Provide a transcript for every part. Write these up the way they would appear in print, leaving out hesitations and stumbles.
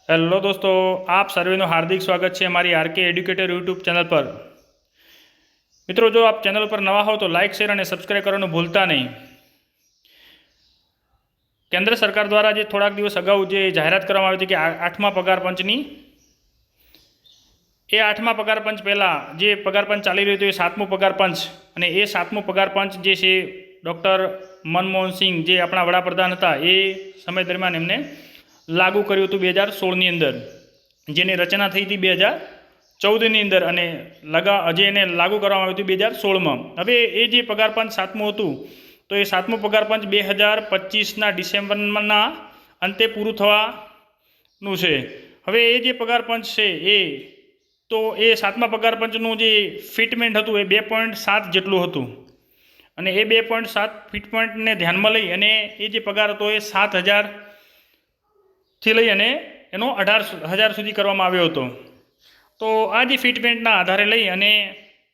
Hello દોસ્તો, આપ સર્વેનું હાર્દિક સ્વાગત છે અમારી આરકે એડ્યુકેટર યુટ્યુબ ચેનલ પર। મિત્રો, જો આપ ચેનલ પર નવા હો તો લાઇક શેર અને સબસ્ક્રાઈબ કરવાનું ભૂલતા નહીં। કેન્દ્ર સરકાર દ્વારા જે થોડાક દિવસ અગાઉ જે જાહેરાત કરવામાં આવી હતી કે 8મા પગાર પંચની, એ 8મા પગાર પંચ પહેલાં જે પગાર પંચ ચાલી રહ્યું હતું એ 7મું પગાર પંચ, અને એ 7મું પગાર પંચ જે છે ડૉક્ટર મનમોહન સિંહ જે આપણા વડાપ્રધાન હતા એ સમય દરમિયાન એમને લાગુ કર્યું હતું 2016ની અંદર, જેની રચના થઈ હતી 2014ની અંદર, અને જે એને લાગુ કરવામાં આવ્યું હતું 2016માં। હવે એ જે પગાર પંચ 7મું હતું તો એ 7મું પગાર પંચ 2025ના ડિસેમ્બરના અંતે પૂરું થવાનું છે। હવે એ જે પગાર પંચ છે એ 7મા પગાર પંચનું જે ફિટમેન્ટ હતું એ 2.7 જેટલું હતું, અને એ 2.7 ફિટમેન્ટને ધ્યાનમાં લઈ અને એ જે પગાર હતો એ 7,000થી લઈ અને એનો 18,000 સુધી કરવામાં આવ્યો હતો। તો આ જે ફિટમેન્ટના આધારે લઈ અને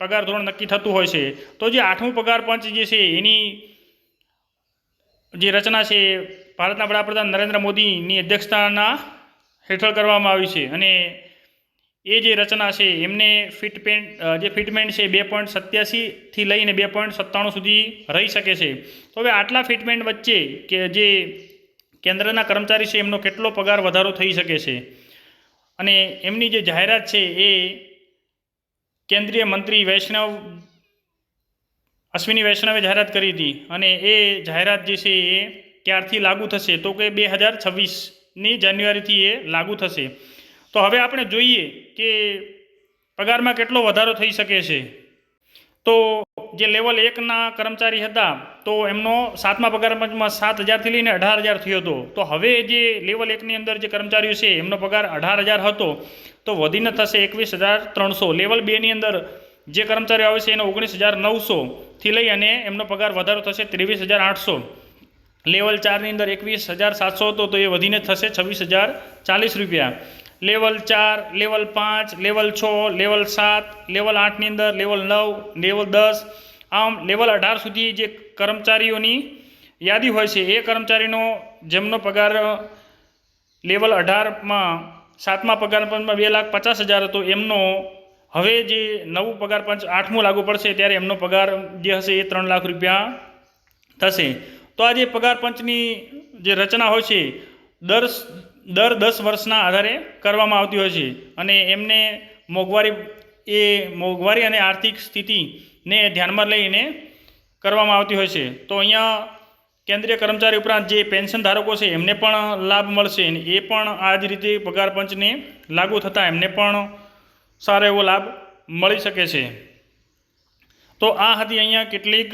પગાર ધોરણ નક્કી થતું હોય છે। તો જે 8મું પગાર પંચ જે છે એની જે રચના છે ભારતના વડાપ્રધાન નરેન્દ્ર મોદીની અધ્યક્ષતાના હેઠળ કરવામાં આવી છે, અને એ જે રચના છે એમને ફિટમેન્ટ છે 2.87થી લઈને 2.97 સુધી રહી શકે છે। તો હવે આટલા ફિટમેન્ટ વચ્ચે કે જે કેન્દ્રના કર્મચારી છે એમનો કેટલો પગાર વધારો થઈ શકે છે, અને એમની જે જાહેરાત છે એ કેન્દ્રીય મંત્રી અશ્વિની વૈષ્ણવે જાહેરાત કરી હતી, અને એ જાહેરાત જે છે એ ક્યારથી લાગુ થશે તો કે 2026ની જાન્યુઆરીથી એ લાગુ થશે। તો હવે આપણે જોઈએ કે પગારમાં કેટલો વધારો થઈ શકે છે। તો જે લેવલ 1ના કર્મચારી હતા તો એમનો 7મા પગાર પંચમાં 7,000થી લઈને 18,000 થયો હતો। તો હવે જે લેવલ 1ની અંદર જે કર્મચારીઓ છે એમનો પગાર 18,000 હતો તો વધીને થશે 21,300। લેવલ 2ની અંદર જે કર્મચારીઓ આવે છે એનો 19,900થી લઈ અને એમનો પગાર વધારો થશે 23,800। લેવલ 4ની અંદર 21,700 હતો તો એ વધીને થશે 26,040 રૂપિયા। Level 4, level 5, level 6, level 7, level 8ની અંદર લેવલ 9, લેવલ 10, આમ લેવલ 18 સુધી જે કર્મચારીઓની યાદી હોય છે એ કર્મચારીનો જેમનો પગાર લેવલ 18માં 7મા પગાર પંચમાં 2,50,000 હતો, એમનો હવે જે નવું પગાર પંચ 8મું લાગુ પડશે ત્યારે એમનો પગાર જે હશે એ 3 લાખ રૂપિયા થશે। તો આ જે પગાર પંચની જે રચના હોય છે દર 10 વર્ષના આધારે કરવામાં આવતી હોય છે, અને એમને મોંઘવારી અને આર્થિક સ્થિતિને ધ્યાનમાં લઈને કરવામાં આવતી હોય છે। તો અહીંયા કેન્દ્રીય કર્મચારી ઉપરાંત જે પેન્શન ધારકો છે એમને પણ લાભ મળશે, અને એ પણ આ જ રીતે પગાર પંચને લાગુ થતાં એમને પણ સારો એવો લાભ મળી શકે છે। તો આ હતી અહીંયા કેટલીક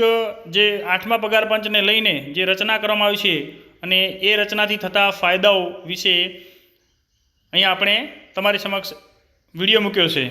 જે 8મા પગાર પંચને લઈને જે રચના કરવામાં આવી છે અને એ રચનાથી થતા ફાયદાઓ વિશે અહીંયા આપણે તમારી સમક્ષ વિડીયો મૂક્યો છે।